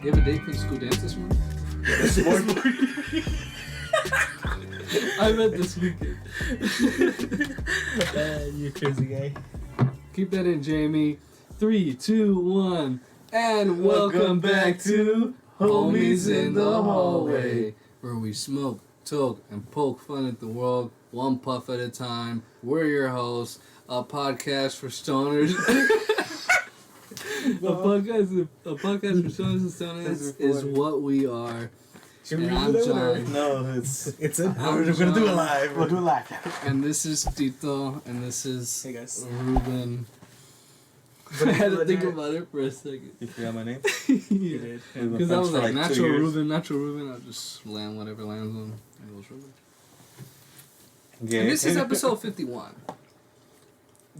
You have a date for the school dance this morning? This morning? I meant this weekend. You crazy guy. Keep that in, Jamie. 3, 2, 1. And welcome back to Homies in the Hallway, where we smoke, talk, and poke fun at the world, one puff at a time. We're your hosts, a podcast for stoners. a podcast for stoners and stoners is what we are. Should we And do I'm that John. No, it's a. I'm We're gonna do it John. live. We'll do it live. And this is Tito, and this is Hey guys. Ruben. I had to think about it for a second. You forgot my name? Yeah. did. Because I was like, 2 natural years. Ruben, I'll just land whatever lands on. And goes Ruben. Yeah. And this is episode 51.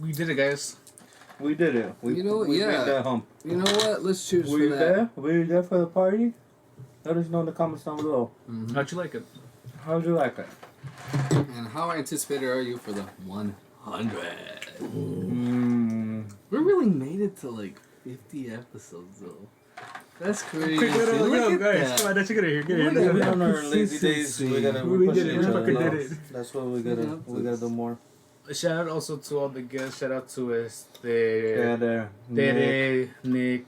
We did it, guys. We did it. We, You know, we yeah. made that hump. You know what? Let's cheers Were for you that. there? Were you there for the party? Let us know in the comments down below. Mhm. How'd you like it? How'd you like it? And how anticipated are you for the 100? We really made it to like 50 episodes though. That's crazy. Quick, Look go, at guys. that. Come on, don't you get it here. Get it Look here. at that. On our lazy days, we gotta We push did it. each We other. fucking No, did it. That's what we gotta do more. Shout out also to all the guests. Shout out to Yeah, there. Dede, Nick,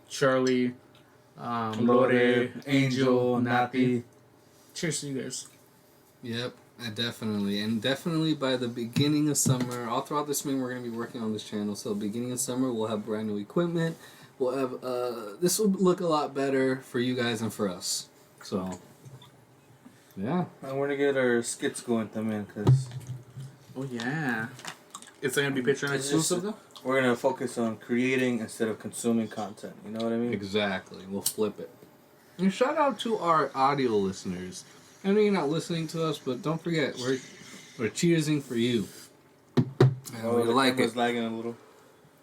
Charlie, Lore, Angel, Nati. Cheers to you guys. Yep, definitely by the beginning of summer, all throughout this spring, we're gonna be working on this channel. So beginning of summer, we'll have brand new equipment. We'll have this will look a lot better for you guys and for us. So, yeah. And we're gonna get our skits going también, cause Oh yeah. It's gonna be Patreon It's exclusive just- though. we're gonna focus on creating instead of consuming content. You know what I mean? Exactly. We'll flip it. And shout out to our audio listeners. I know you're not listening to us, but don't forget, we're cheersing for you. And we the like camera's it. lagging a little.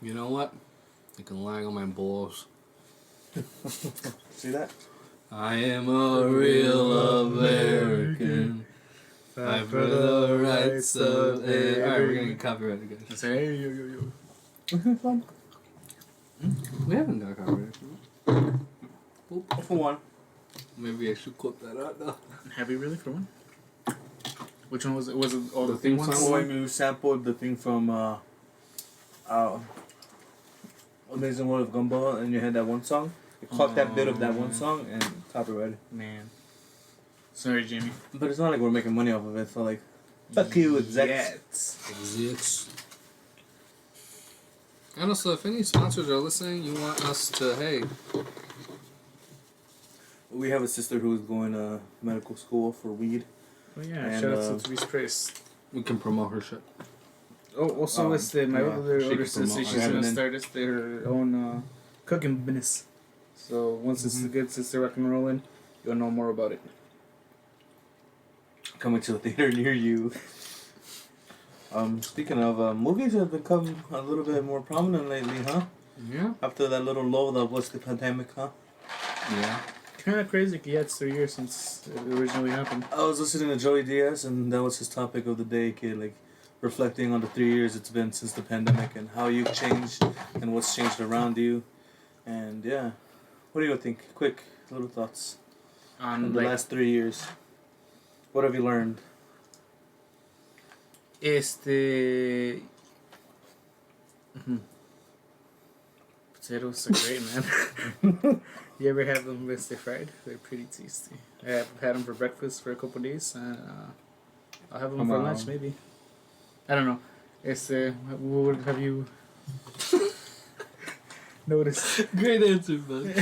You know what? You can lag on my balls. See that? I am a real American. Fight for the rights of... Alright, we're gonna get copyrighted, guys. Say hey yo yo yo. We haven't got copyrighted. Boop. For one. Maybe I should clip that out now. Have you really for one? Which one was it? Was it all the The theme theme ones? song? Boy, we sampled the thing from Amazing World of Gumball, and you had that one song. You caught that bit of that one song and copyrighted. Man. Sorry, Jamie. But it's not like we're making money off of it, so like, fuck you, execs. Zix. And also, if any sponsors are listening, you want us to, hey, We have a sister who's going to medical school for weed. Oh yeah. And, Shout out to Therese Price. we can promote her shit. Oh, also, it's my yeah, other she older can sister. promote. She's gonna Yeah. start their own cooking business. So once it's a good sister rock and rolling, you'll know more about it. Coming to a theater near you. Speaking of, movies have become a little bit more prominent lately, huh? Yeah. After that little lull that was the pandemic, huh? Yeah. Kind of crazy. Yeah, it's 3 years since it originally happened. I was listening to Joey Diaz, and that was his topic of the day, kid. Like, reflecting on the 3 years it's been since the pandemic and how you've changed and what's changed around you. And yeah, what do you think? Quick little thoughts in the last 3 years. What have you learned? Potatoes are great, man. You ever have them when they're fried? They're pretty tasty. I've had them for breakfast for a couple days, and I'll have them for lunch maybe. I don't know. What have you noticed? Great answer, bud. I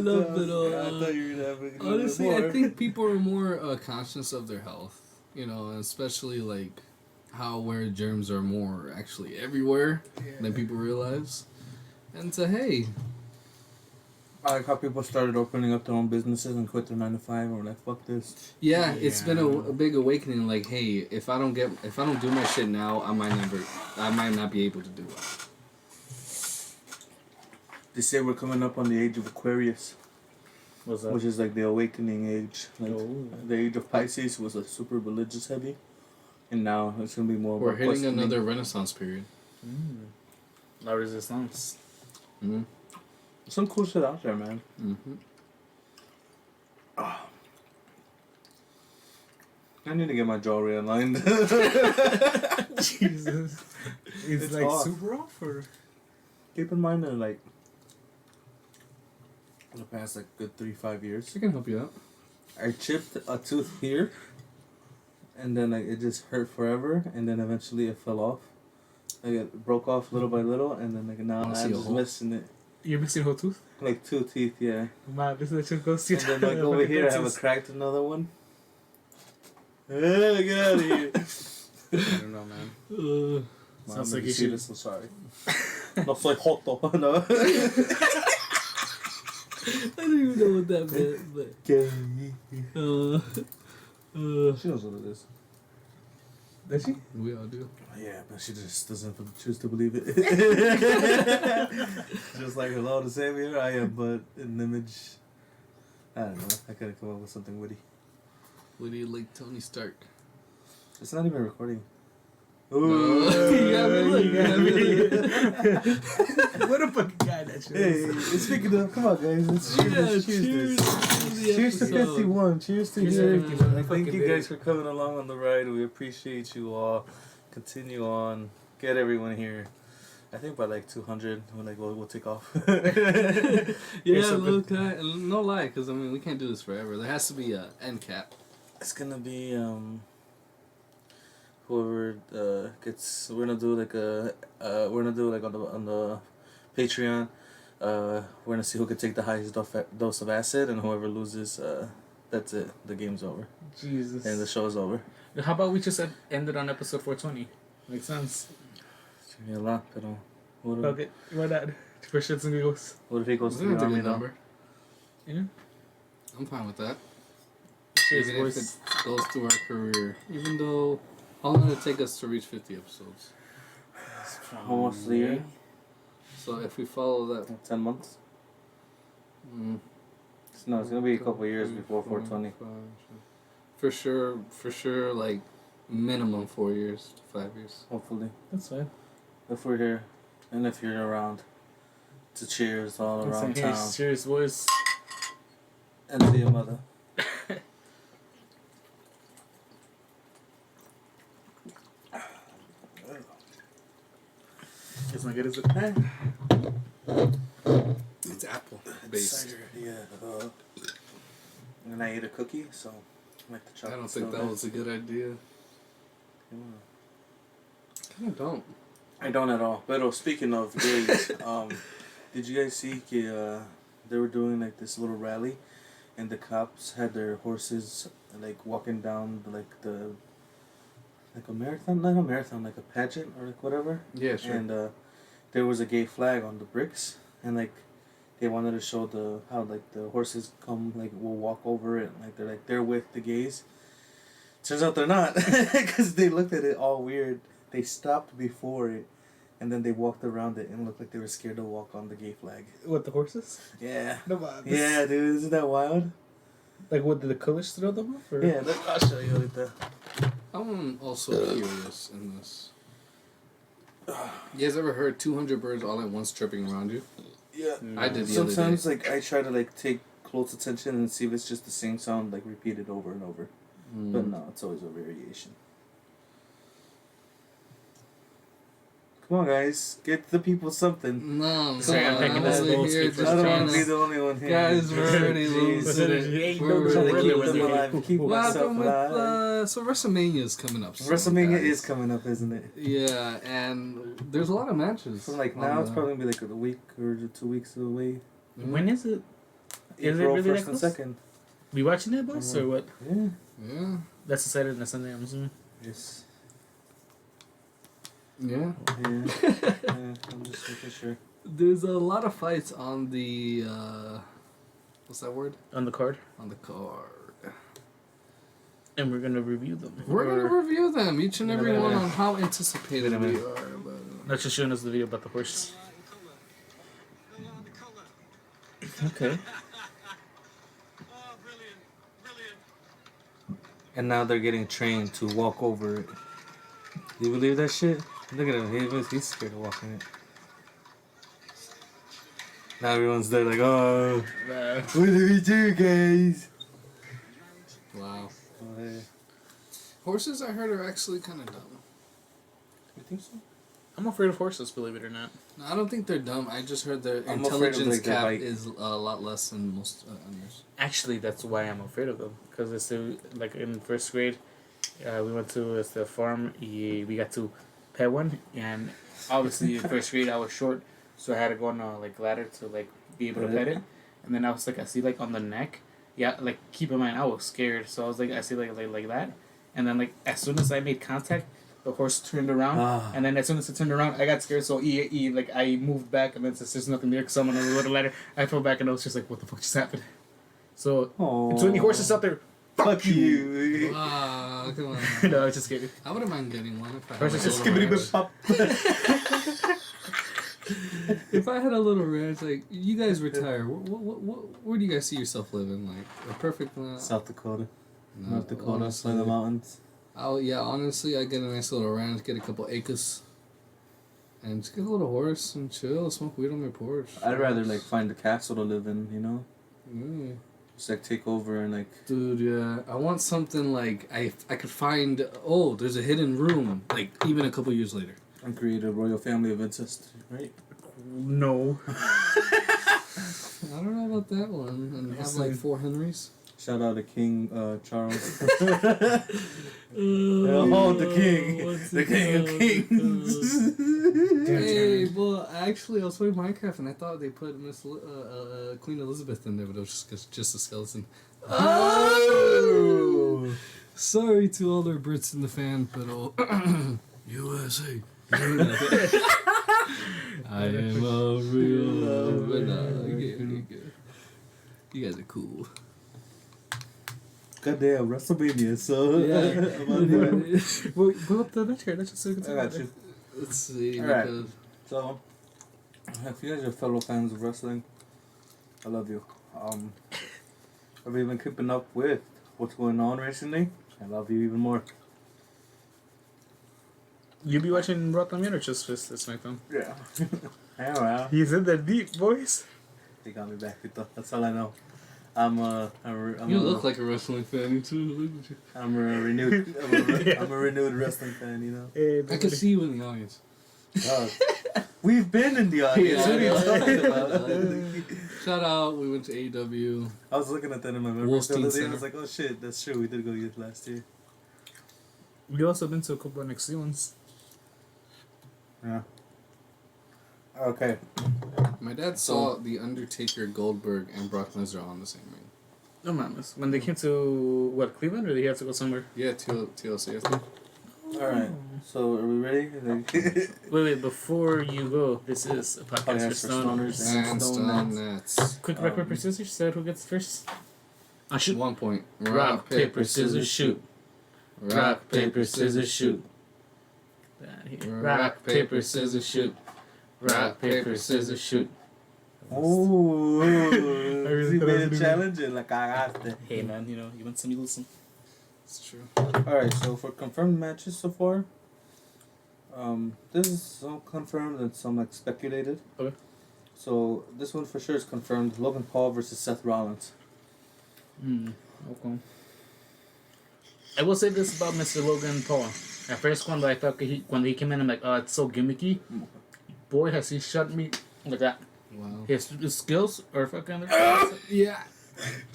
love it all. I thought you were having Honestly, I think people are more conscious of their health, you know, especially like where germs are more actually everywhere than people realize. And so, hey, I like how people started opening up their own businesses and quit their 9 to 5 or like, fuck this. yeah, it's been a big awakening. Like, hey, if I don't do my shit now, I might not be able to do it. They say we're coming up on the age of Aquarius. What's that? Which is like the awakening age. Like the age of Pisces was like super religious heavy. And now it's gonna be more We're about hitting questioning. another Renaissance period. La Resistance. Mm-hmm. Some cool shit out there, man. Mm-hmm. I need to get my jaw realigned. Jesus. It's like off. super off or? Keep in mind that, like, in the past, like, good 3-5 years, I can help you out. I chipped a tooth here, and then, like, it just hurt forever, and then eventually it fell off. Like, it broke off little by little, and then, like, now Wanna see I'm a just hole? missing it. You're missing a whole tooth? Like, 2 teeth, yeah. Man, this is just go see. And then, like, over here, I have a cracked another one. Hey, get out of here. I don't know, man. Sounds Mom, like if you see should. this, I'm sorry. No, soy joto, no. I don't even know what that meant, She knows what it is. Does she? but we all do. Yeah, but she just doesn't choose to believe it. Just like, hello, the savior, I am but an image. I don't know. I gotta come up with something witty. What do you like, Tony Stark? It's not even recording. You got me, look, you got me. What a fucking guy that shit Hey, is. speaking of, come on, guys, let's cheers. Yeah, Let's cheers cheers this. to the Cheers to episode. 51. Cheers to Cheers to you. 51. Thank Fucking you did guys it. for coming along on the ride. We appreciate you all. Continue on. Get everyone here. I think by like 200, we'll take off. Yeah, something. look, no lie, because I mean we can't do this forever. There has to be a end cap. It's gonna be whoever gets. We're gonna do like on the Patreon. We're gonna see who can take the highest dose of acid, and whoever loses, that's it. The game's over, Jesus. and the show's over. How about we just end it on episode 420? Makes sense. It's gonna be a lot, but what if, Okay, why not? For shits and giggles. what if he goes to That's the a army good now? number. Yeah. I'm fine with that. Cheers, Even if boys. it goes through our career. Even though, how long did it take us to reach 50 episodes? Almost a year. So if we follow that, 10 months. mm, No, it's gonna be a couple years before 420. For sure, like minimum 4 years, 5 years. Hopefully, That's fine. if we're here, and if you're around, to cheers all around town, Cheers, boys. and to your mother. It's not good, is it? It's apple based. Cider, yeah. And I ate a cookie, so I like the I chocolate. don't think that was a good idea. I don't. I don't at all. But speaking of gays, did you guys see? They were doing like this little rally, and the cops had their horses like walking down like a marathon, not a marathon, like a pageant or like whatever. Yeah, sure. And there was a gay flag on the bricks, and like they wanted to show how like the horses will walk over it, like they're with the gays. Turns out they're not, because they looked at it all weird. They stopped before it, and then they walked around it and looked like they were scared to walk on the gay flag. What, the horses? Yeah. No, man. Yeah, dude, isn't that wild? Like, what, did the colors throw them off? Or? Yeah, I'll show you later. I'm also curious in this. You guys ever heard 200 birds all at once chirping around you? Yeah. I did the other day. Sometimes like I try to like take close attention and see if it's just the same sound like repeated over and over. But no, it's always a variation. Come on, guys, get the people something. No, Sorry, I'm taking I'm this over bull here speak just I don't trying want to be to... the only one here. Guys, we're already Jeez. losing it. Ain't We're no Trying to really keep losing them it. alive. Keep What myself happened with, alive. so WrestleMania is coming up soon, WrestleMania guys. is coming up, isn't it? Yeah, and there's a lot of matches. From like now, it's probably gonna be like a week or 2 weeks away. When is it? Is it April really 1st that and close? 2nd. We watching it, boys, or what? Yeah. Yeah. That's a Saturday and a Sunday, I'm assuming. Yes. Yeah. Yeah. Yeah. I'm just making sure. There's a lot of fights on the, what's that word? On the card. On the card. And we're going to review them. We're going to Or- review them, each and every Wait a one, minute. on how anticipated Wait a we minute. are. But, Not just showing us the video about the horses. Okay. And now they're getting trained to walk over it. Do you believe that shit? Look at him. He's scared of walking it. Now everyone's there like, oh, Uh, what do we do, guys? Wow. Oh, hey. Horses, I heard, are actually kind of dumb. You think so? I'm afraid of horses, believe it or not. No, I don't think they're dumb. I just heard their I'm afraid of, intelligence like, their cap height. is a lot less than most others. Actually, that's why I'm afraid of them. Because it's like in first grade, we went to the farm. We got to pet one, and obviously in first grade I was short, so I had to go on a like ladder to like be able to pet it. And then I was like, I see like on the neck. Yeah, like keep in mind I was scared, so I was like, I see like that, and then like as soon as I made contact, the horse turned around, and then as soon as it turned around, I got scared. So like I moved back, and then since there's nothing there, because I'm on a little ladder, I fell back, and I was just like, what the fuck just happened? So to any horses out there, fuck you. Wow, come on. No, I was just kidding. I wouldn't mind getting one if I had Horses a just little skibbity ranch. pop. If I had a little ranch, like, you guys retire, where do you guys see yourself living? Like, a perfect... South Dakota, no, North Dakota, honestly, in the mountains. honestly, I'd get a nice little ranch, get a couple acres, and just get a little horse and chill, smoke weed on my porch. I'd rather like find a castle to live in, you know? Mm. Just like take over and like... Dude, yeah. I want something like, I could find, oh, there's a hidden room, like, even a couple years later. And create a royal family of incest, right? No. I don't know about that one. And have like 4 Henrys. Shout out to King Charles. Oh, the king. The king of kings. Hey, well, actually, I was playing Minecraft and I thought they put Queen Elizabeth in there, but it was just a skeleton. Oh! Sorry to all our Brits in the fan, but USA. I am a real You guys are cool. Goddamn, WrestleMania, so... Yeah. I'm on board. Well, pull up the match card. That's just so good. I got you. Let's see. Alright. Because So, if you guys are fellow fans of wrestling, I love you. Have you been keeping up with what's going on recently? I love you even more. You be watching WrestleMania or just SmackDown? Yeah. Alright. He's in the deep voice. They got me back with that's all I know. I'm a look like a wrestling fan, too. Look at you. I'm a renewed wrestling fan, you know. I can see you in the audience. We've been in the audience. What are you talking about? Shout out, we went to AEW. I was looking at that in my memory the other day. I was like, oh shit, that's true. We did go get last year. We also been to a couple of NXT ones. Yeah. Okay. My dad saw The Undertaker, Goldberg, and Brock Lesnar on the same ring. No man, when they came to Cleveland, or they had to go somewhere? Yeah, TLC, I think. Alright. So, are we ready? Wait, before you go, this is a podcast for stoners. And Stone Nets. Quick rock, paper, scissors. Said who gets first? I shoot. 1 point. Rock, paper, scissors, shoot. Rock, paper, scissors, shoot. Rock, paper, scissors, shoot. Rock, paper, scissors, shoot. Oh, really you thought I made was a gonna challenge and like I got it. Hey man, you win some, you lose some. It's true. Alright, so for confirmed matches so far, this is some confirmed and some like speculated. Okay. So this one for sure is confirmed. Logan Paul versus Seth Rollins. Okay. I will say this about Mr. Logan Paul. At first, when I thought when he came in, I'm like, oh, it's so gimmicky. Boy, has he shut me like that. Wow. His skills are fucking. Yeah.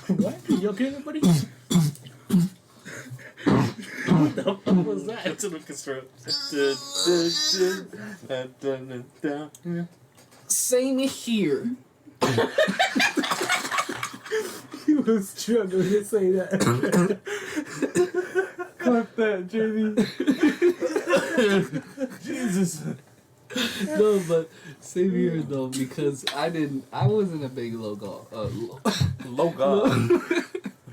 What? You okay, everybody? What the fuck was that? It's an orchestra. Same here. He was struggling to say that. Clap that, Jamie. Jesus. No, but same here though, because I wasn't a big logo. Logan.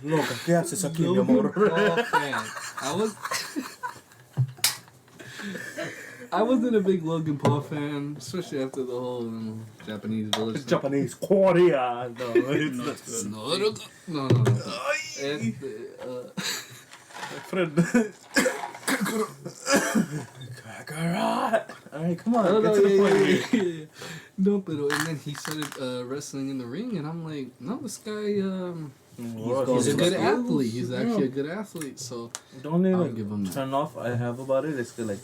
Logan, ¿qué haces aquí, mi amor? Fan. I wasn't a big Logan Paul fan, especially after the whole Japanese village thing. Japanese Korea. No, it's not. No. Kakarot. All right, come on, No, get no, to the point yeah, here. yeah, yeah. No, but and then he started wrestling in the ring, and I'm like, no, this guy, he's a good athlete. He's actually a good athlete. So The only I'll like give him that. turn off I have about it is that like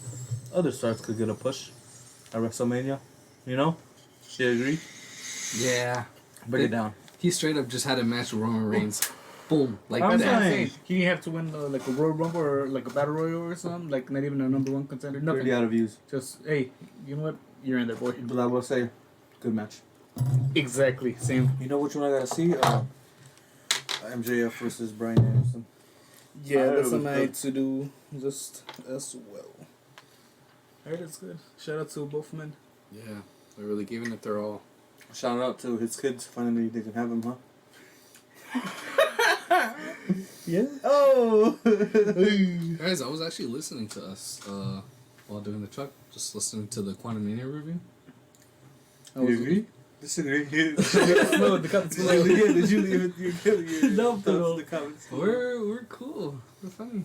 other stars could get a push at WrestleMania. You know? Do you agree? Yeah, Break it down. he straight up just had a match with Roman Reigns. Boom, like I'm That's what I'm saying. saying. He didn't have to win like a Royal Rumble or like a Battle Royal or something. Like not even a number one contender. Nothing. 30 out of views. Just hey, you know what? You're in there, boy. But I will say, good match. Exactly. Same. You know which one I gotta see? MJF versus Bryan Danielson. Yeah, I that's a would night think- to do just as well. Alright, that's good. Shout out to both men. yeah, they're really giving it their all. Shout out to his kids. Finally, they can have him, huh? Yeah. Oh! Guys, I was actually listening to us while doing the truck, just listening to the Quantumania review. I was agree? Disagree. no, the comments below. Did you leave it? No, thoughts pero- in the comments? We're cool. We're funny.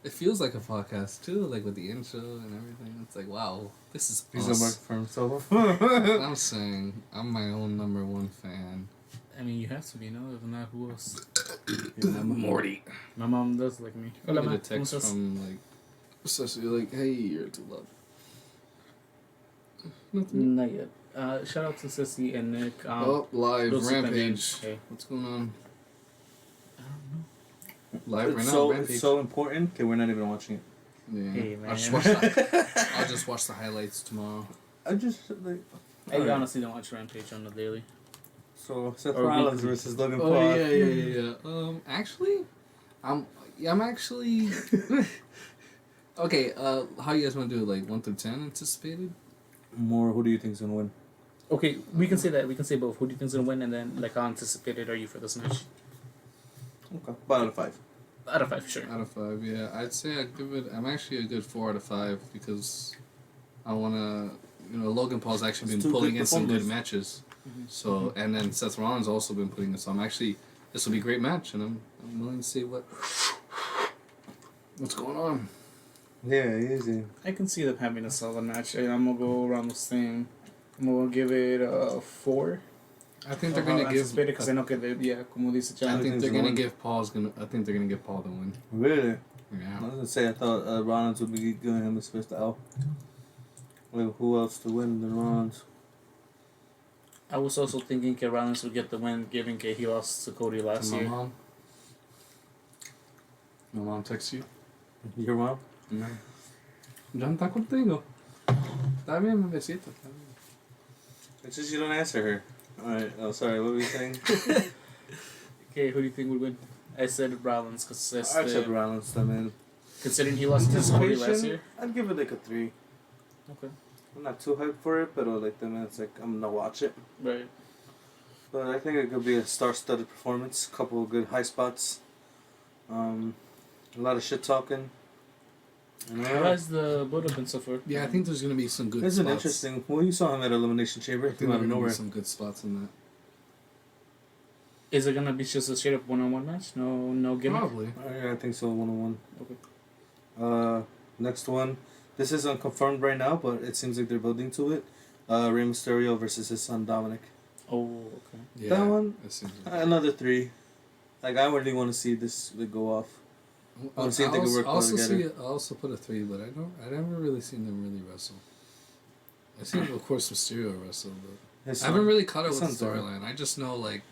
It feels like a podcast too, like with the intro and everything. It's like, wow, this is He's us. a work for himself. I'm saying, I'm my own #1 fan. I mean, you have to be, no? If not, who else? Morty. My mom does like me. I Hola, get ma. a text ¿Cómo estás? from like, essentially like, hey, you're too loud. Nothing. Not yet. Shout out to Sissy and Nick. Oh, live those two Rampage. Hey. What's going on? I don't Live right It's now, so, Rampage. it's so important. Okay, we're not even watching it. Yeah. Hey, I'll just man. watch that. I'll just watch the highlights tomorrow. I just like. know. I honestly don't watch Rampage on the daily. So Seth Or Rollins weekly. versus Logan Oh Paul. yeah. Actually, I'm actually. Okay. How you guys want to do it? Like 1 through 10 anticipated? More. Who do you think's gonna win? Okay, we can say that. We can say both. Who do you think's gonna win? And then, like, how anticipated are you for this match? Okay, about out of 5. Out of 5, sure. Out of 5, yeah. I'd say I'd give it. I'm actually a good 4 out of 5 because I wanna. Logan Paul's actually It's been two pulling good in some good performers. matches. Mhm. So and then Seth Rollins also been putting in. So I'm actually. This will be a great match, and I'm willing to see what's going on. Yeah, easy. I can see them having a solid match. And I'm gonna go around the same. I'm gonna give it a 4. I think they're gonna give. Because I know que como dice I Chan. think they're the gonna one. give Paul's gonna. I think they're gonna give Paul the win. Really? Yeah. I was gonna say I thought Rollins would be giving him his first L. Like who else to win than Rollins? I was also thinking que Rollins would get the win, given que he lost to Cody last My year. mom. My mom texts you. Your mom? No. Ya está contigo. Está bien, bebecito. Está bien. It's just you don't answer her. Alright, oh sorry, what were you saying? Okay, who do you think would win? I said Rollins because I said Rollins, I mean. considering he lost to Cody last year. I'd give it like a 3. Okay. I'm not too hyped for it, but like then it's like I'm gonna watch it. Right. But I think it could be a star-studded performance. Couple of good high spots. A lot of shit talking. And, How has the build up been so far? Yeah, I think there's gonna be some good It's spots. an interesting. Well, you saw him at Elimination Chamber. I think Came out there's of gonna be nowhere. some good spots in that. Is it gonna be just a straight up 1-on-1 match? No gimmick. Probably. I think so. 1-on-1. Okay. Next one. This is unconfirmed right now, but it seems like they're building to it. Rey Mysterio versus his son Dominic. Oh, okay. Yeah. That one, It seems like another 3. Like I really want to see this like, go off. I wanna see if they can work well together. I also put a 3, but I never really seen them really wrestle. I've seen, of course, Mysterio wrestle, but His I haven't son- really caught up his with the son's there. storyline. I just know like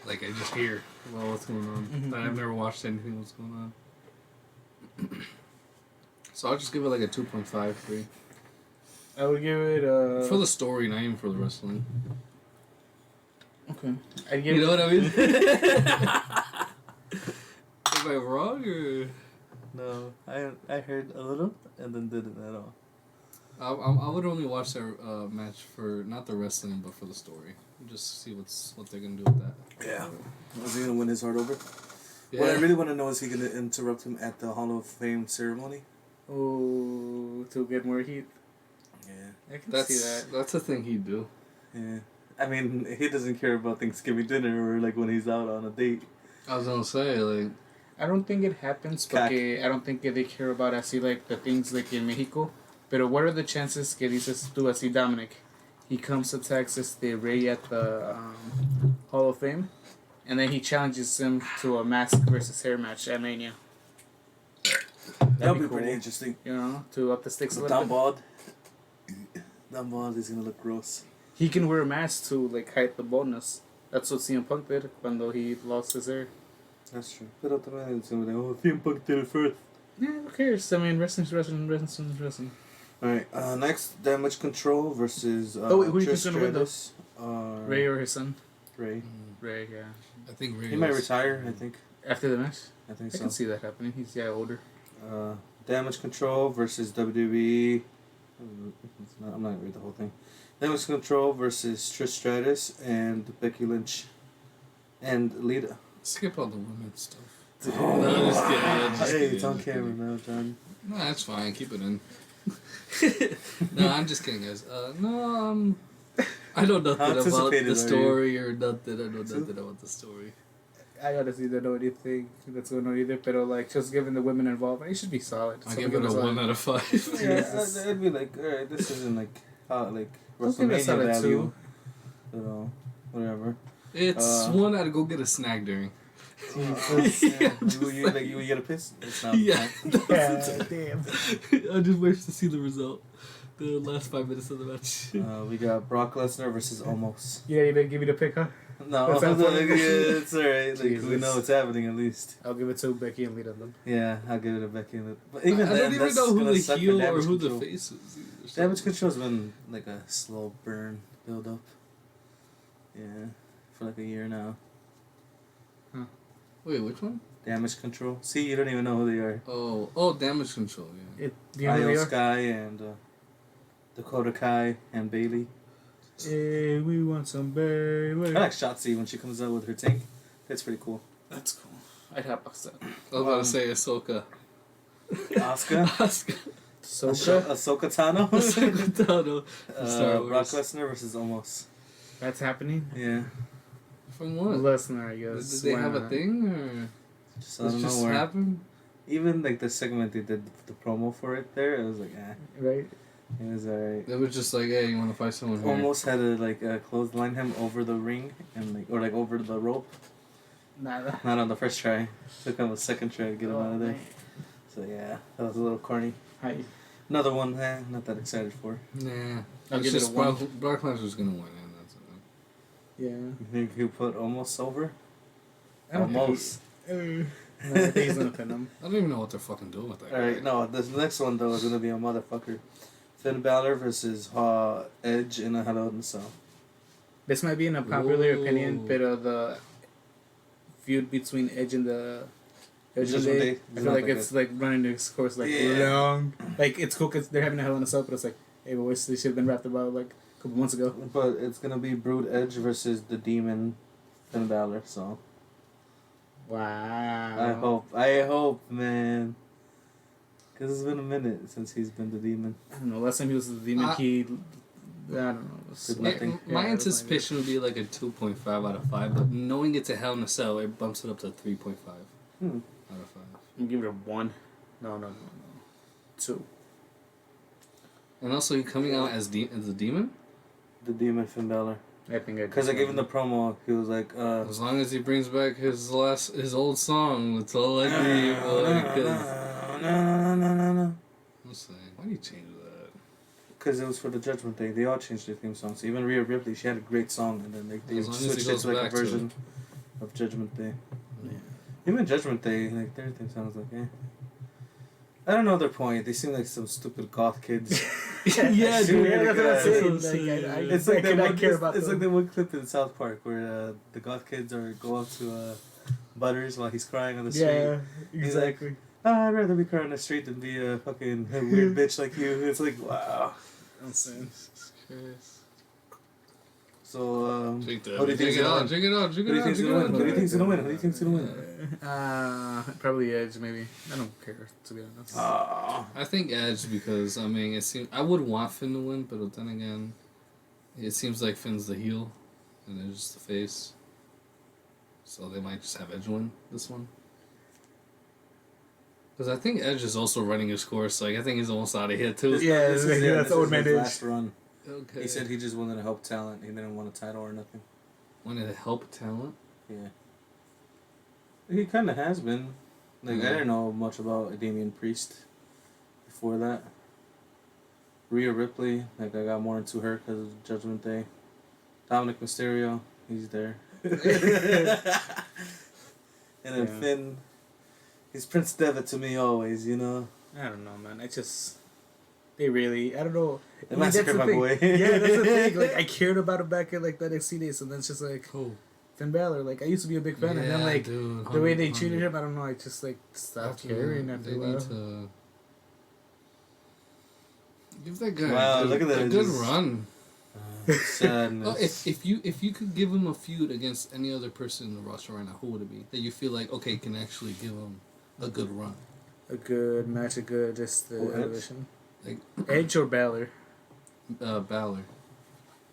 I just hear well what's going on. Mhm. But I've never watched anything what's going on. So I'll just give it like a 2.5, 3. I would give it For the story, not even for the wrestling. Okay. I'd give You know it, what I mean? Am I wrong or? No, I heard a little and then didn't at all. I would only watch their match for not the wrestling but for the story. Just see what they're gonna do with that. Yeah. Is he gonna win his heart over? Yeah. What I really want to know is he gonna interrupt him at the Hall of Fame ceremony? to get more heat. Yeah. I can see that. That's a thing he'd do. Yeah. I mean, he doesn't care about Thanksgiving dinner or like when he's out on a date. I was gonna say like I don't think it happens, Cac. porque I don't think they care about así like the things like in Mexico, Pero what are the chances que dices tú así, Dominic? He comes to Texas, they Ray at the Hall of Fame, and then he challenges him to a mask versus hair match at Mania. That'll be cool. pretty interesting. You know, to up the stakes a But little down bit. bald. Down bald is gonna look gross. He can wear a mask to like hide the baldness. That's what CM Punk did when he lost his hair. That's true. Pero también it's gonna be like, oh, CM Punk did it first. Yeah, who cares? I mean, wrestling's wrestling. Alright, next, Damage Control versus Who are you Trish gonna win, though? Stratus. Ray or his son? Ray. Ray, yeah. I think Ray He might was- retire, I think. After the match? I think I so. can see that happening. He's older. Damage Control versus WWE. I'm not gonna read the whole thing. Damage Control versus Trish Stratus and Becky Lynch and Lita. Skip all the women's stuff. Oh. No, I'm just kidding. I'm just Hey, kidding. it's on camera now, John. No, that's fine. Keep it in. No, I'm just kidding, guys. No, I know nothing about anticipated the are story or nothing. I know nothing about the story. I honestly don't know anything that's going on either, but like just giving the women involved, it should be solid. I give it a 1 out of 5. Yeah, I'd be like, alright, this isn't like Don't give it a WrestleMania solid value. 2. You know, whatever. It's 1 out of go get a snack during. Yeah. You get a piss? It's not Yeah. Damn. I just wish to see the result. The last 5 minutes of the match. We got Brock Lesnar versus Omos. Yeah, you better give me the pick, huh? No, That's not funny. it's alright. Like, we Jesus. know what's happening at least. I'll give it to Becky and Lita then. Yeah, I'll give it a Becky. But I even don't then, even that's know who gonna the suck for heel or Damage who Control. the face is. Either. Damage Control's been like a slow burn build up. Yeah, for like a year now. Wait, which one? Damage Control. See, you don't even know who they are. Oh, Damage Control. Yeah. Do you know who Io they are? Sky and Dakota Kai and Bailey. Hey, we want some Bailey. I like Shotzi when she comes out with her tank. That's pretty cool. That's cool. I'd have boxed that. I was about to say Ahsoka. Asuka. Asuka. Soka? Ahsoka Tano. Ahsoka Tano. Star Wars. Brock Lesnar versus Omos. That's happening? Yeah. From what? Lesnar, I guess. Did they Why have a not? thing or Just it out of just nowhere. happened? Even like the segment they did the promo for it there, it was like, Right? it was alright. They were just like, hey, you want to fight someone here? Almost had to like clothesline him over the ring and like over the rope. Nada. Not on the first try. Took him a second try to get him out of there. So yeah, that was a little corny. Hi. Another one, not that excited for. Nah. I'll It's give it just a 1. Brock Lesnar's gonna win, and that's it. Yeah. You think he'll put Almost over? I don't Almost. No, I think he's gonna pin him. I don't even know what they're fucking doing with that. Alright, no, this next one though is gonna be a motherfucker. Finn Balor versus Edge in a Hell in a Cell. This might be an unpopular Ooh. opinion, but the feud between Edge and the Judgment Judgment Day, Day I is feel not like that it's like running its course like Yeah. long. Like it's cool because they're having a Hell in a Cell, but it's like, hey boys, they should have been wrapped about like a couple months ago. But it's gonna be Brood Edge versus the Demon Finn Balor, so Wow. I hope, man. Cause it's been a minute since he's been the Demon. I don't know. Last time he was the demon, I don't know. Did Yeah, nothing. my Yeah, anticipation would be like a 2.5 out of 5, but knowing it's a Hell in a Cell, it bumps it up to 3.5 Hmm. out of 5. I'm gonna give it a 1. No. 2. And also, you coming out as a demon? The Demon Finn Balor. I think Cause like even the promo, he was like, As long as he brings back his old song, that's all I need, boy. I'm saying, why do you change that? Because it was for the Judgment Day. They all changed their theme songs. Even Rhea Ripley, she had a great song, and then they As long as he switched it goes to like a back to version of Judgment Day. Yeah. Even Judgment Day, like their theme song was like, eh. I don't know their point. They seem like some stupid goth kids. Yeah, dude. Yeah, that's what I'm saying. That's what I'm Like, saying. It's like I that cannot one. care about It's like them. the one clip in South Park where the goth kids go up to Butters while he's crying on the street. Yeah, He's like, exactly. I'd rather be crying on the street than be a fucking weird bitch like you. It's like, wow. I'm saying. So, Drink who do you think's gonna win? drink it out, Who do you think's gonna win? Who do you think's gonna win? Who do you think's gonna win? Probably Edge, maybe. I don't care, to be honest. I think Edge because I mean I would want Finn to win, but then again, it seems like Finn's the heel, and Edge is the face. So they might just have Edge win this one. Because I think Edge is also running his course. Like, I think he's almost out of here, too. Yeah, This is that's old man his Edge. last run. Okay. He said he just wanted to help talent. He didn't want a title or nothing. Wanted to help talent? Yeah. He kind of has been. Like, I didn't know much about Damian Priest before that. Rhea Ripley, like, I got more into her because of Judgment Day. Dominic Mysterio, he's there. And then Finn, he's Prince Devitt to me always, you know? I don't know, man. I just... They really... I don't know. They massacred my boy. Yeah, that's the thing. Like, I cared about him back in, like, the NXT days, and then it's just like... Oh. Finn Balor, like, I used to be a big fan, and then, like, dude, the way they treated him, I don't know, I just, like, stopped caring after they a while. need to... Give that guy Wow, a good, look at that. a good run. Sadness. Oh, if you could give him a feud against any other person in the roster right now, who would it be? That you feel like, okay, can actually give him a good run. A good match, just the Edge? elevation. Like Edge or Balor? Balor.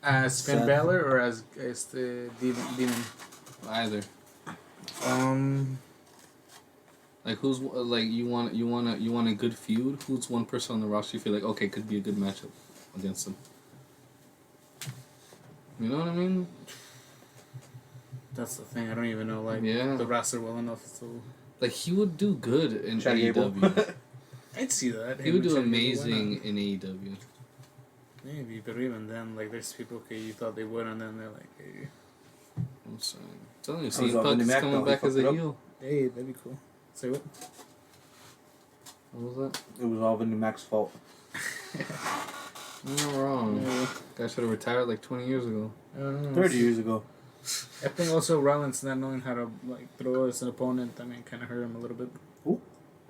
As Finn Sad. Balor or as the demon? Either. Like who's like you want a good feud? Who's one person on the roster you feel like okay could be a good matchup against him? You know what I mean? That's the thing. I don't even know like the roster well enough to. Like he would do good in Chad Gable. I'd see that. He would do amazing in AEW. Maybe, but even then, like, there's people you thought they would, and then they're like, hey. I'm sorry. I'm telling you, was CM Vinnie Punk is Mac, coming though. back He as a fucked it heel. Hey, that'd be cool. Say what? What was that? It was all Vinnie Mac's fault. You're not wrong. Yeah. Guy should have retired like 20 years ago. I don't know. 30 years ago. I think also Rollins not knowing how to like throw as an opponent, I mean, kind of hurt him a little bit. Who?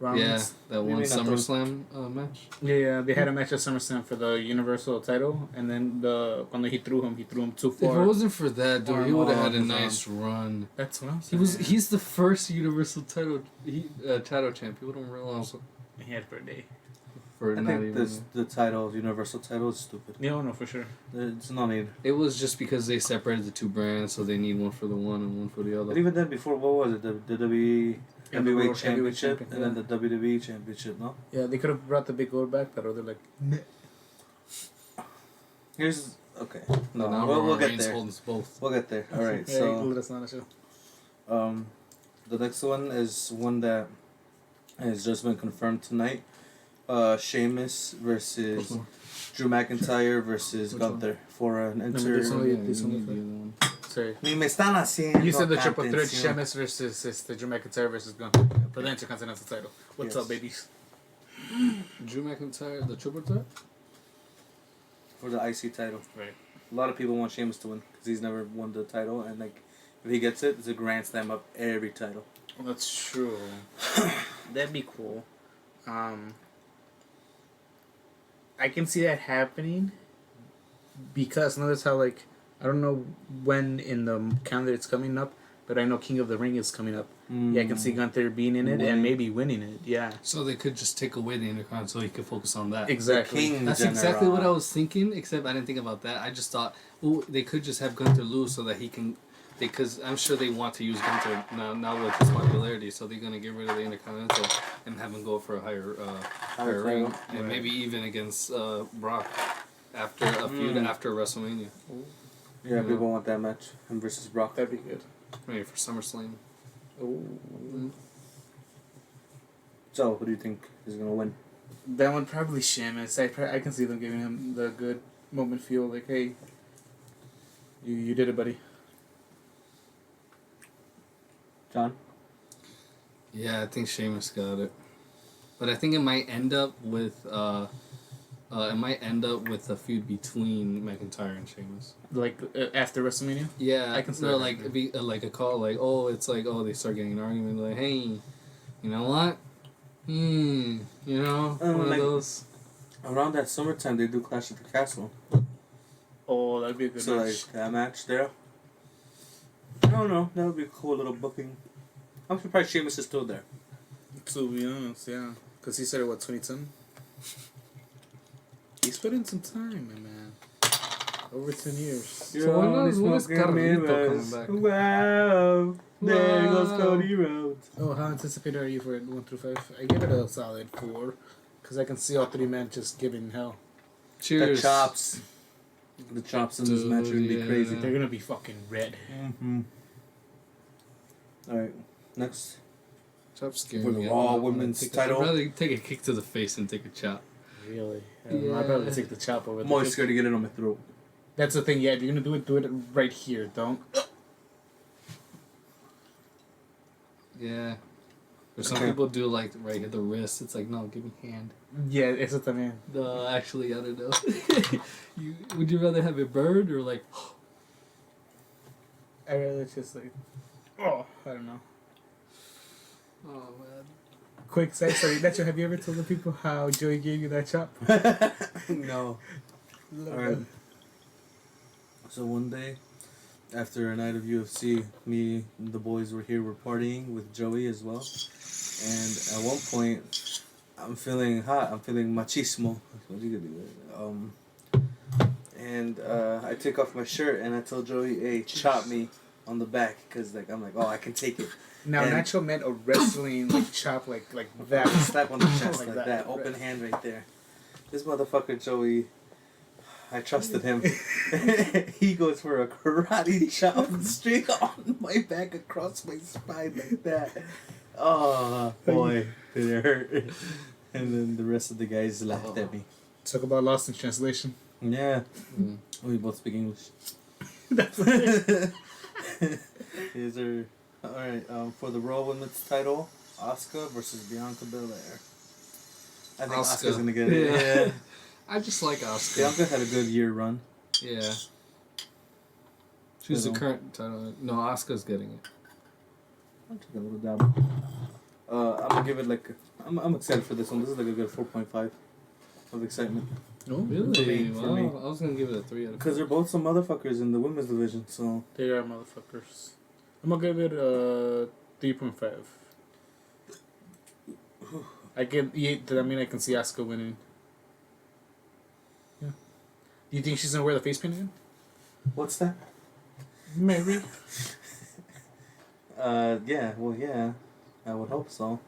Rollins. Yeah, that What do you one mean not SummerSlam match. Yeah, they had a match at SummerSlam for the Universal title, and then when he threw him too If far. it wasn't for that, dude, he would have had a Arm. nice run. That's what I'm He saying. he's the first Universal title champ. People don't realize He had for a day. for I not think even. the title, Universal title, is stupid. Yeah, no, for sure. It's no need. It was just because they separated the two brands, so they need one for the one and one for the But other. even then, before, what was it? The WWE Yeah, the Heavyweight World Heavyweight Championship Champion, and then the WWE Championship, no? Yeah, they could have brought the big gold back, but they're like, meh. Here's... Okay. No, No, now we'll Roman get Reigns there. holds both. We'll get there. Alright, Yeah, so... let us know on the show. The next one is one that has just been confirmed tonight. Sheamus versus Which one? Drew McIntyre versus Which Gunther for an me do enter... some- Oh, yeah, this you one need was the other one. Sorry. Ni me están haciendo You said the triple threat, atención. Sheamus versus the Drew McIntyre versus Gunther for the Intercontinental title. What's Yes. up, babies? Drew McIntyre, the triple threat? For the IC title. Right. A lot of people want Sheamus to win because he's never won the title, and like if he gets it, it's a grand slam of every title. Well, that's true. That'd be cool. I can see that happening because notice how like I don't know when in the calendar it's coming up, but I know King of the Ring is coming up. Yeah, I can see Gunther being in it Winning. and maybe winning it. Yeah, So they could just take away the Intercon so he could focus on that. exactly. King That's General. exactly what I was thinking, except I didn't think about that. I just thought, oh, they could just have Gunther lose so that he can, because I'm sure they want to use Gunther now with his popularity, so they're gonna get rid of the Intercontinental and have him go for a higher ring, title. and Right. maybe even against Brock after a feud after WrestleMania, Yeah, people want that match. Him versus Brock. That'd be good. maybe for SummerSlam. Oh, So, who do you think is gonna win? that one probably Sheamus. I can see them giving him the good moment feel like, hey, you did it, buddy. John? Yeah, I think Sheamus got it, but I think it might end up with a feud between McIntyre and Sheamus. Like after WrestleMania. Yeah, I can see no, that like happening. be like a call, like it's like they start getting an argument, like hey, you know what? You know, one like- of those. Around that summertime, they do Clash at the Castle. Oh, that'd be a good So, match. like, that match there. I don't know. That would be a cool little booking. I'm surprised Sheamus is still there. To be honest, yeah. Because he started, 2010? He's put in some time, my man. Over 10 years. So when is Carlito coming back? Wow. There goes Cody Rhodes. Oh, how anticipated are you for it? 1 through 5? I give it a solid 4, because I can see all 3 men just giving hell. Cheers. The chops. The chops in this match are gonna be crazy. They're gonna be fucking red. Mm-hmm. Alright, next. Chop scaring For the me. Raw I'd Women's take title. I'd rather take a kick to the face and take a chop. Really? Yeah. I'd rather take the chop over I'm the always kick. scared to get it on my throat. That's the thing, yeah, if you're gonna do it right here, don't. Yeah. Or some Okay. people do like right at the wrist. It's like, no, give me hand. Yeah, it's what I mean. No, actually, I don't know. Would you rather have a bird or like? I'd rather just like, oh, I don't know. Oh man. Quick side story, Nacho, have you ever told the people how Joey gave you that chop? No. Alright. So one day, after a night of UFC, me and the boys were here, we're partying with Joey as well. And at one point, I'm feeling hot, I'm feeling machismo. What are you gonna do? And I take off my shirt and I tell Joey, hey, chop me on the back. Because like, I'm like, oh, I can take it. Now, And- Nacho meant a wrestling like chop like that. Slap on the chest Like like that. that. Open hand right there. This motherfucker Joey, I trusted him. He goes for a karate chop straight on my back across my spine like that. Oh boy, did it hurt. And then the rest of the guys laughed at me. Talk about Lost in Translation. Yeah, Mm. we both speak English. That's it. These are alright. For the Raw Women's title, Asuka versus Bianca Belair. I think Asuka. Asuka's gonna get it. Yeah. I just like Asuka. Bianca had a good year run. Yeah. She's the You know. current title. No, Asuka's getting it. I'll take a little dab. I'm gonna give it like I'm excited for this one. This is like a good 4.5 of excitement Oh, really? For Wow. me. I was gonna give it a 3 out of 5. because they're both some motherfuckers in the women's division. So They are motherfuckers. I'm gonna give it a 3.5. I mean I can see Asuka winning. Yeah. Do you think she's gonna wear the face paint again? what's that? Maybe. Yeah. Well, yeah. I would hope so.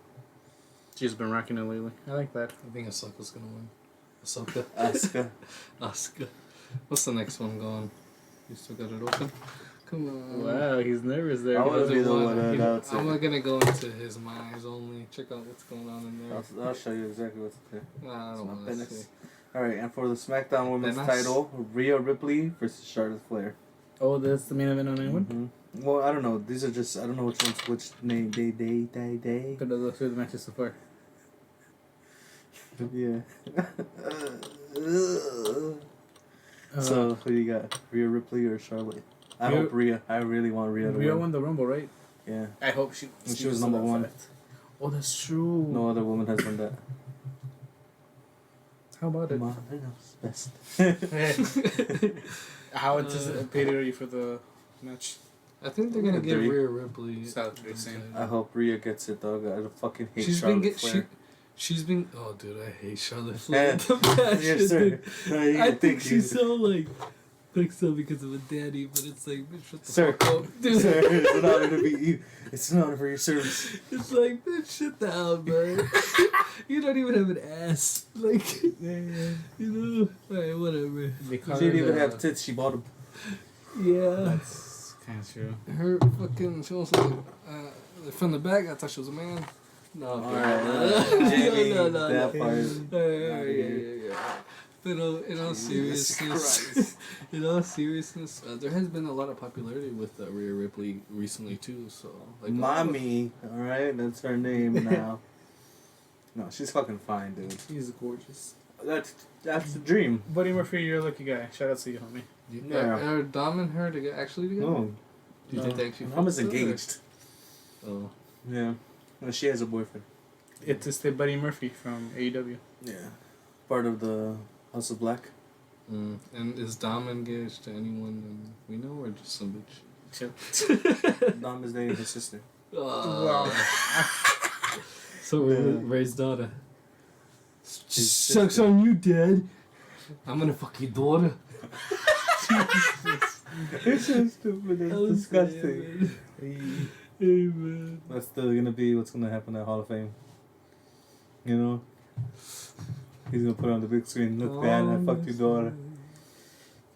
She's been rocking it lately. I like that. I think Asuka's gonna win. Asuka. Asuka. Asuka. What's the next one going? You still got it open? Come on. Wow, he's nervous there. I He wanna doesn't be the want- one to he- announce it. I'm not gonna go into his minds only. Check out what's going on in there. I'll show you exactly what's there. Nah, I It's don't my want to penis. see. All right, and for the SmackDown Women's Penis. title, Rhea Ripley versus Charlotte Flair. Oh, that's the main event on anyone? Mhm. Well, I don't know. These are just I don't know which one's which name. They. But those are the matches so far. Yeah. So who do you got? Rhea Ripley or Charlotte? I Rhea- hope Rhea. I really want Rhea to Rhea win. won the Rumble, right? Yeah. I hope she. And she was number one. Fact. Oh, that's true. No other woman has done that. How about it? Marino's best. How anticipated are you for the match? I think they're gonna give 3. Rhea Ripley. Solid 3, same. I hope Rhea gets it, dog. I fucking hate She's Charlotte been Flair. she's been. Oh, dude, I hate Charlotte Yeah. Flair. The match Yes, has sir. been- No, you I can think she's you- so like fixed up because of a daddy, but it's like, bitch, shut the Sir. fuck up, dude. Sir, it's an honor to meet you. It's an honor for your service. It's like, bitch, shut down, man. You don't even have an ass, like, you know. Alright, whatever. She didn't even have tits. She bought them. Yeah. That's kind of true. Her fucking, she was like, from the back, I thought she was a man. No, Alright, no, no, no, that no. part. Yeah. But in all Jesus seriousness, Christ. in all seriousness, there has been a lot of popularity with Rhea Ripley recently too. So, like, Mommy, alright? That's her name now. No, she's fucking fine, dude. She's gorgeous. That's the dream. Buddy Murphy, you're a lucky guy. Shout out to you, homie. Yeah. Are Dom and her actually together? No, Do you think they actually? Mom is fucked up, or- engaged. Oh, Yeah. No, she has a boyfriend. It's just the Buddy Murphy from AEW. Yeah. Part of the House of Black. and is Dom engaged to anyone we know, or just some bitch? Chill. Dom is dating his sister. Wow. So Yeah. Ray's daughter. His Sucks sister. on you, Dad. I'm gonna fuck your daughter. It's so stupid. That It's was disgusting. Amen. That's still gonna be what's gonna happen at Hall of Fame. You know? He's gonna put it on the big screen. Look, Dad, I fucked your daughter.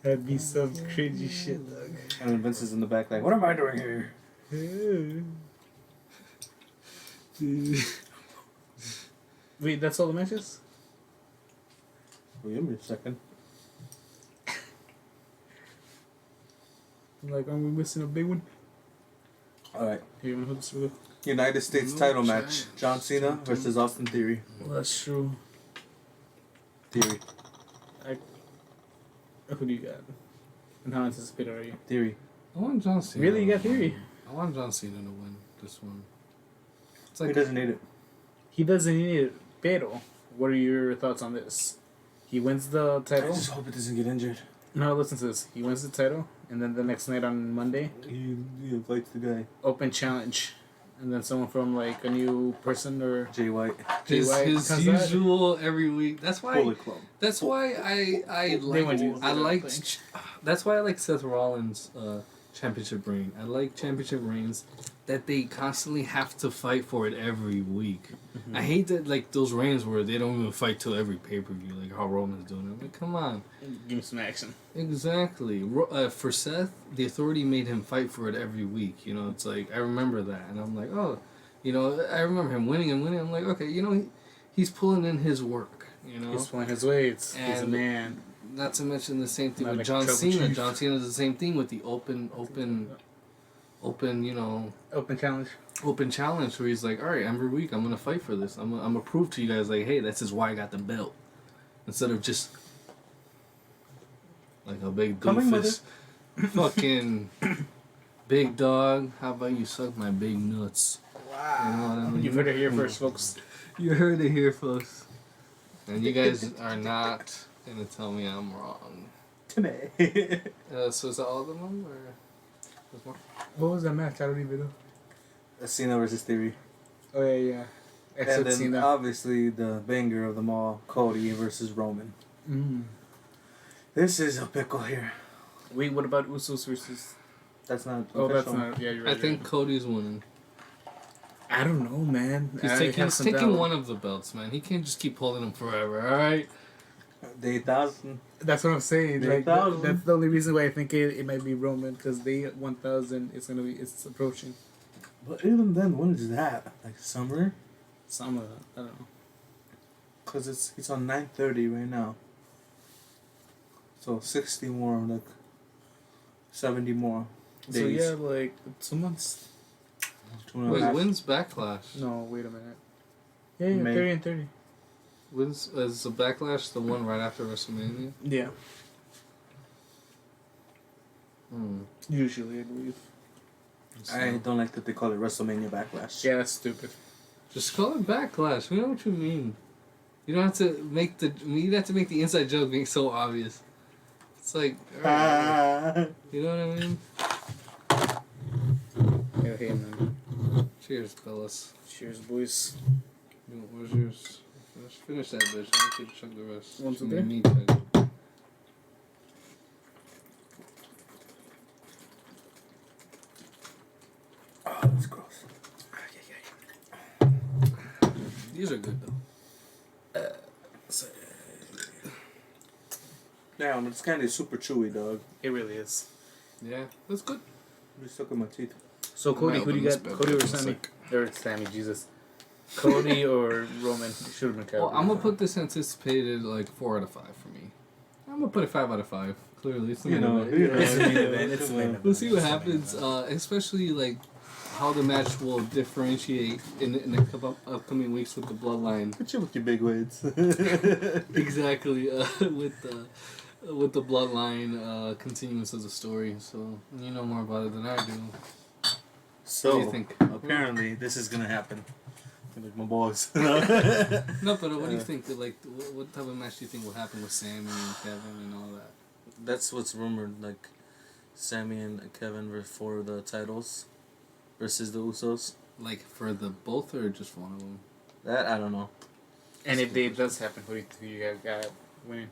That'd be some cringy shit, dog. And then Vince is in the back like, what am I doing here? Wait, that's all the matches? Well, give me a second. Like, are we missing a big one? Alright. Here, I'm gonna hold this. United States title match. John Cena versus Austin Theory. Well, that's true. Theory. Who do you got? And how anticipated are you? Theory. I want John Cena. Really? You got Theory? I want John Cena to win this one. It's He like doesn't need it. He doesn't need it. Pero, what are your thoughts on this? He wins the I title. just hope it doesn't get injured. No, listen to this. He wins the title, and then the next night on Monday, He fights the guy. open challenge. And then someone from, like, a new person or... Jay White. his comes out. usual every week. That's why. Bullet Club. That's why I went to- like. That's why I like Seth Rollins' championship reign. I like championship reigns that they constantly have to fight for it every week. Mm-hmm. I hate that like those reigns where they don't even fight till every pay per view, like how Roman's doing it. Like, come on. Give me some action. Exactly. For Seth, the Authority made him fight for it every week. You know, it's like I remember that, and I'm like, oh, you know, I remember him winning and winning. I'm like, okay, you know, he's pulling in his work. You know, He's pulling his weights. He's a And- man. not to mention the same thing Not with like John Trouble Cena. Chief. John Cena does the same thing with the open, you know, Open challenge. open challenge where he's like, all right, every week I'm gonna fight for this. I'm gonna prove to you guys like, hey, this is why I got the belt, instead of just like a big Coming with doofus, fucking big dog. How about you suck my big nuts? Wow. You know what I mean? You've heard it here first, folks. You heard it here, folks. And you guys are not gonna tell me I'm wrong. Today. So is that all of them, or there's more? What was that match? I don't even know. Cena versus Theory. Oh, yeah. And Except then Cena. obviously the banger of them all, Cody versus Roman. This is a pickle here. Wait, what about Usos versus... That's not Oh, that's official. not... Yeah, you're right. I think Cody's winning. I don't know, man. He's I taking, have he's some taking doubt. one of the belts, man. He can't just keep holding them forever, alright? The 8,000. That's what I'm saying. The Like 8,000. that's the only reason why I think it might be Roman, because they 1,000. It's approaching. But even then, when is that? Like summer? Some of that. I don't know. Because it's on 9:30 right now. So 60 more, like 70 more So days. yeah, like 2 months. 2.5. Wait, when's Backlash? No, wait a minute. Yeah, May. 30 and 30. Is the Backlash the one right after WrestleMania? Yeah, usually I believe. I don't like that they call it WrestleMania Backlash. Yeah, that's stupid. Just call it Backlash. We know what you mean. You don't have to make the. You don't have to make the inside joke being so obvious. It's like, alright, you know what I mean? Yeah, hey man. Cheers, fellas. Cheers, boys. Where's yours? Let's finish that bitch. I want you to chug the rest. Want to Just do? me chug it. Oh, that's gross. These are good though. Damn, this candy is super chewy, dog. It really is. Yeah, that's good. I'm just stuck in my teeth. So Cody, might who do you open got? this Cody or bad boy Sammy? in Or Sammy, Jesus. Cody or Roman? It should have been Cody. Well, I'm gonna put this anticipated like 4 out of 5 for me. I'm gonna put it 5 out of 5. Clearly, it's the main event. It's the main event. It's the main event. We'll see what happens, especially like how the match will differentiate in the upcoming weeks with the Bloodline. What you with your big words? Exactly, with the Bloodline continuance of the story. So you know more about it than I do. So, What do you think? apparently, this is gonna happen. Like my boys. No, but what do you think? Like, what type of match do you think will happen with Sammy and Kevin and all that? That's what's rumored. Like, Sammy and Kevin for the titles versus the Usos. Like for the both or just for one of them? That I don't know. And if it does happen, who do you guys got winning?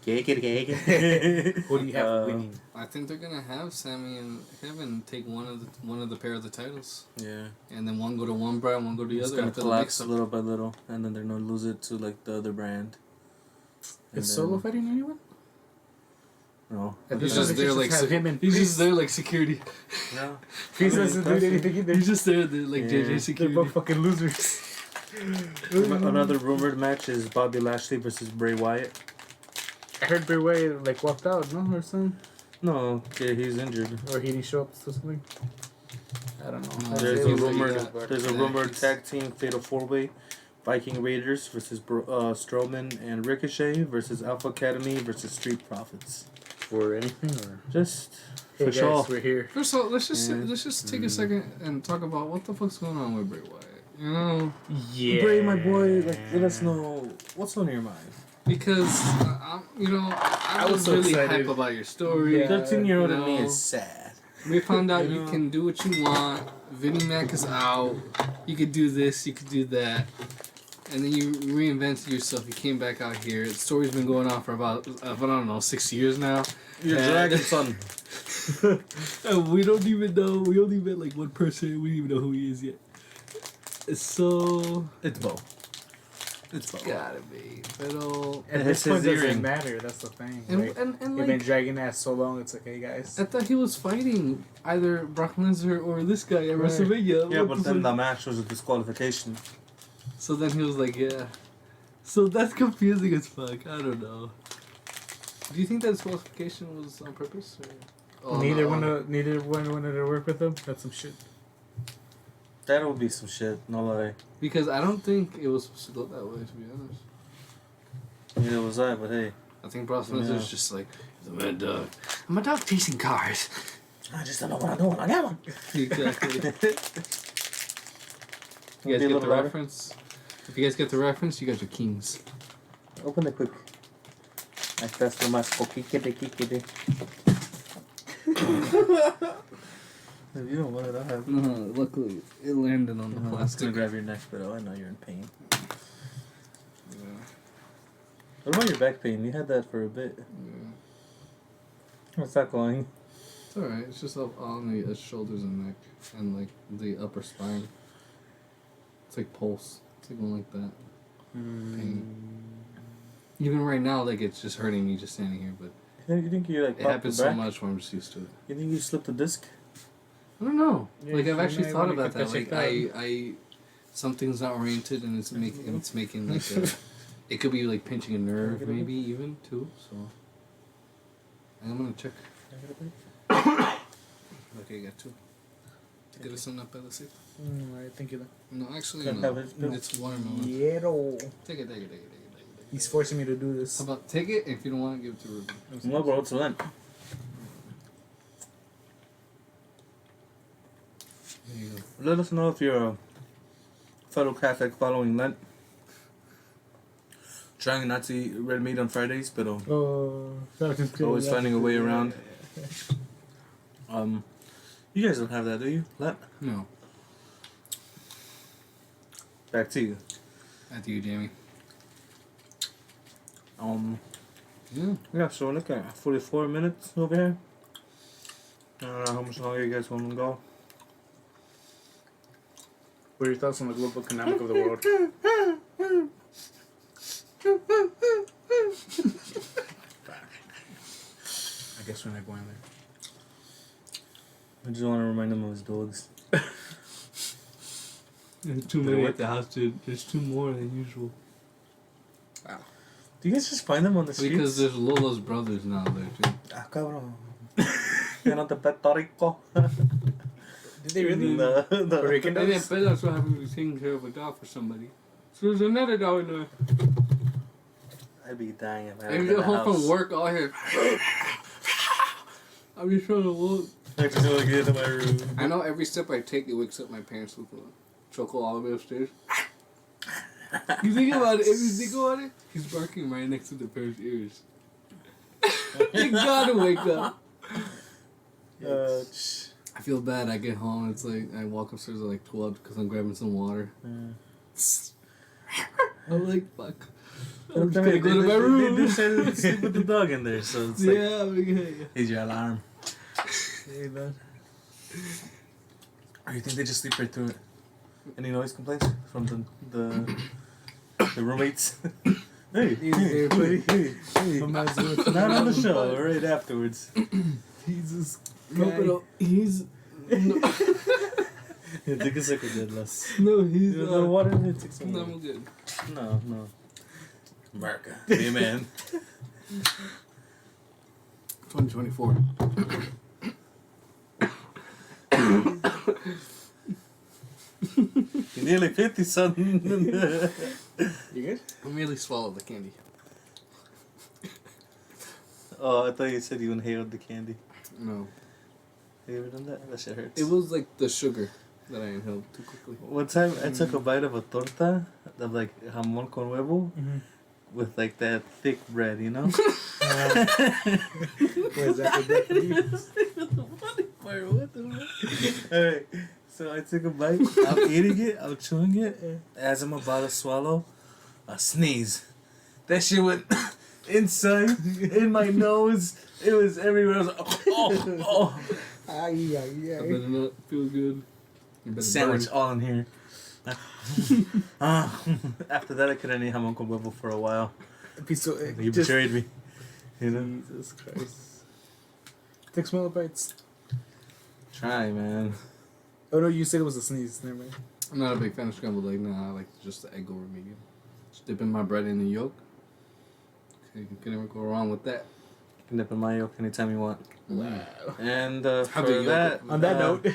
What do you have winning? I think they're gonna have Sammy and Kevin take one of the pair of the titles, Yeah. and then one go to one brand, one go to the It's other. gonna After the collapse mix-up. little by little, and then they're gonna lose it to like the other brand. And Is then- Solo fighting anyone? No. At He's this just point, there they like should have him and he's Priest. just there like security. No. Priest doesn't do anything either. He's just there like Yeah. JJ They're security. both fucking losers. Another rumored match is Bobby Lashley versus Bray Wyatt. I heard Bray Wyatt like walked out, no, or something, No, yeah, he's injured. or he didn't show up or something. I don't know. No, There's it a was like rumored that. there's a Yeah, rumored he's- tag team fatal 4-way. Viking Raiders versus Strowman and Ricochet versus Alpha Academy versus Street Profits. For anything, or Just hey for guys, sure. we're here. First of all, let's just Yeah. take a second and talk about what the fuck's going on with Bray Wyatt. You know, Yeah, Bray, my boy, like, let us know what's on your mind. because I was was so really excited. hype about your story. Yeah. 13-year-old you in me know. is sad. We found out You you know. can do what you want. Vinnie Mac is out. You could do this. You could do that. And then you reinvented yourself. You came back out here. The story's been going on for about I don't know 6 years now. Your Yeah. dragon son. And we don't even know. We only met like one person. We don't even know who he is yet. So It's Bo. It's Bo. gotta be. Pero At It's this point, his doesn't earring. matter. That's the thing. and Like, and, and you've been like dragging that so long. It's like, hey guys. I thought he was fighting either Brock Lesnar or this guy at Right. WrestleMania. Yeah, What but the then fuck? the match was a disqualification. So then he was like, yeah. So that's confusing as fuck. I don't know. Do you think that disqualification was on purpose? Or? Oh, neither no, one wanted to work with him. That's some shit. That would be some shit, no lie. Because I don't think it was supposed to go that way, to be honest. Neither was I, but hey. I think Brock Lesnar's Yeah. just like, he's a mad dog. I'm a dog chasing cars. I just don't know what I'm doing. I got one. Exactly. You Be guys a get the little louder. reference? If you guys get the reference, you guys are kings. Open it quick. I pressed the mask. If you don't want it, I have. Luckily, it landed on the I'm gonna plastic. grab your neck, but I know you're in pain. Yeah. What about your back pain? You had that for a bit. Yeah. What's that going? It's alright. It's just up on the shoulders and neck and like the upper spine. It's like pulse. It's like going like that. Pain. Even right now, like it's just hurting me just standing here, but You think you like it popped happens the so back? much when I'm just used to it. You think you slipped a disc? I don't know. Yeah, like you I've actually might thought wanna about get that. that Like checked I something's not oriented and it's making like a, it could be like pinching a nerve maybe even too. So I'm gonna check. Okay, got two. To get us some up by the safe. I think you. No, actually Can I no. have it, Bill? It's watermelon. Yeah. Take it. He's forcing me to do this. How about take it? If you don't want to give it to Ruben. No, bro, it's Lent. There you go. Let us know if you're a fellow Catholic following Lent. Trying not to eat red meat on Fridays, but always finding a way around. You guys don't have that, do you? Lent? No. Back to you. After you, Jamie. Yeah, so look at 44 minutes over here. I don't know how much longer you guys want to go. What are your thoughts on the global economic of the world? I guess we're not going there. I just want to remind him of his dogs. There's too many at the house, dude. There's two more than usual. Do you guys just find them on the streets? Because there's Lola's brothers now there, too. Ah, cabrón. You're not the Puerto Rico. Did they really? Puerto Rican And then dogs? Bella's so happy to be taking care of a dog for somebody. So there's another dog in there. I'd be dying if I I had get that home house. from work, all here. I'm just trying to walk. I just want to get into my room. I know every step I take, it wakes up my parents with a choco all the way upstairs. You think about it, if you think about it, he's barking right next to the parents' ears. You gotta wake up. I feel bad. I get home, it's like, I walk upstairs at like 12 because I'm grabbing some water. I'm like, fuck. I'm just gonna go to my room. They decided to sleep with the dog in there, so it's like, Yeah, yeah. here's your alarm. Hey, man. Or you think they just sleep right through it? Any noise complaints from the roommates? Hey, hey, hey, hey. Not on the show, right afterwards. Jesus. No, but he's... No, Yeah, take a second, Deadless. no he's... You want a little water? Yeah, take some No, water. I'm good. No. America. Be a man. 2024. You're nearly 50, son. You good? I merely swallowed the candy. Oh, I thought you said you inhaled the candy. No. Have you ever done that? That shit hurts. It was like the sugar that I inhaled too quickly. One time I took a bite of a torta of like jamón con huevo with like that thick bread, you know? Where's that? What the fuck? Alright, so I took a bite, I'm eating it, I'm chewing it. As I'm about to swallow, a sneeze. That shit went inside, in my nose. It was everywhere. I was like, oh. I better not feel good. You better Sandwich burn. all in here. After that, I couldn't eat jamón con huevo for a while. You betrayed me. You know? Jesus Christ. Take smaller bites. Try, man. Oh no, you said it was a sneeze. Never mind. I'm not a big fan of scrambled egg. Nah, I like just the egg over medium. Just dipping my bread in the yolk. Okay, you can never go wrong with that. You can dip in my yolk anytime you want. Wow. And How for do you that, On that note, I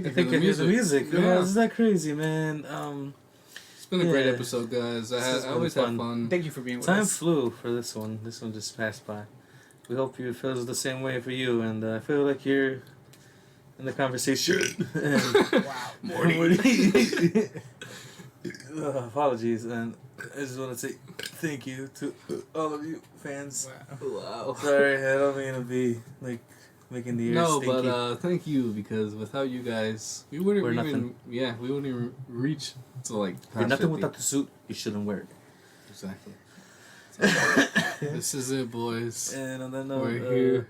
think I hear the music. Yeah. Yeah. Isn't that crazy, man? It's been a great Yeah. episode, guys. This has I been always fun. have fun. thank you for being with Time us. flew for this one. This one just passed by. We hope it feels the same way for you, and I feel like you're in the conversation. Wow. Morning. Apologies, and I just want to say thank you to all of you fans. Wow. Sorry, I don't mean to be like making the ears No, stinky. but thank you, because without you guys, we wouldn't We're even nothing. we wouldn't even reach to like You're past nothing 50. without the suit. You shouldn't wear it. Exactly. So, this is it, boys. And on that note, We're here.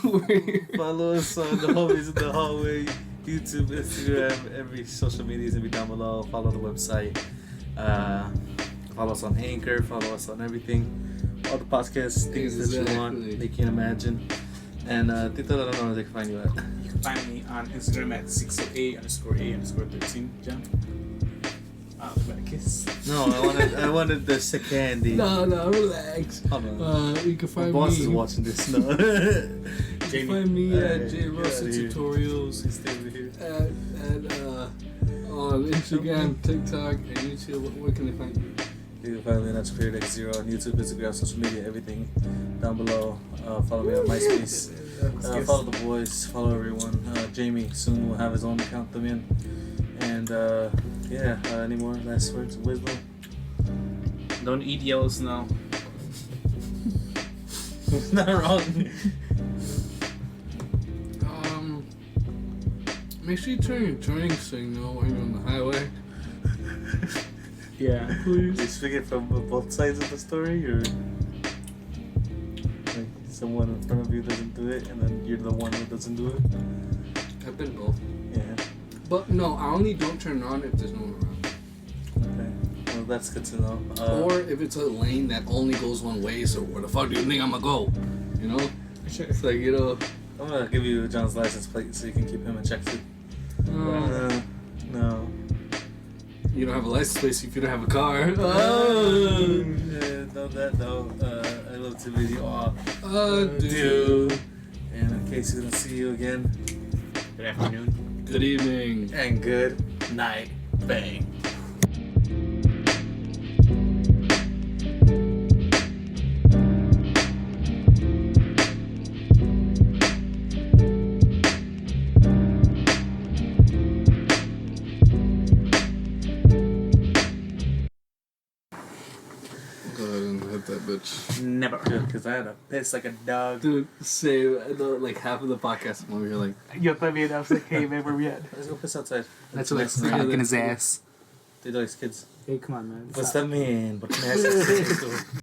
We're here. follow us on the Homies in the Hallway, YouTube, Instagram, every social media is gonna be down below. Follow the website. Follow us on Anchor. Follow us on everything. All the podcast things that you want, Exactly. they can imagine. And Tito, I don't know where they can find you at. You can find me on Instagram at 608_A_13. John. About a kiss. No, I wanted the sick candy. No, relax. Hold on. You can My find boss me. is watching this. No. You can Jamie. find me at Alright, J get Russell outta here. Tutorials. Stay over here. On Instagram, TikTok, and YouTube. Where can they find you? You can find me on Entrepreneur X Zero on YouTube, Instagram, social media, everything down below. Follow me on MySpace. Follow the boys. Follow everyone. Jamie soon will have his own account también. And any more last words of wisdom? Don't eat yellow snow. It's not wrong. Make sure you turn your turning signal when you're on the highway. Yeah. Please. You speaking from both sides of the story, or like someone in front of you doesn't do it, and then you're the one who doesn't do it? I've been both. Yeah. But no, I only don't turn on if there's no one around. Okay. Well, that's good to know. Or if it's a lane that only goes one way, so where the fuck do you think I'm gonna go? You know? It's like, you know. I'm gonna give you John's license plate so you can keep him in check too. No. You don't have a license plate if you don't have a car. Yeah, no. I love to read you all. Dude. And in case we don't see you again, Good afternoon. Good evening. and good night. Bang. Go ahead and hit that bitch. Never. Good, because I had to piss like a dog. Dude, say like half of the podcast when we were like, Yo también, I was like, hey man, where we at? Let's go piss outside. That's what Next I'm to cocking the- his ass. They do like kids. Hey, come on, man. Pues también, porque me haces eso.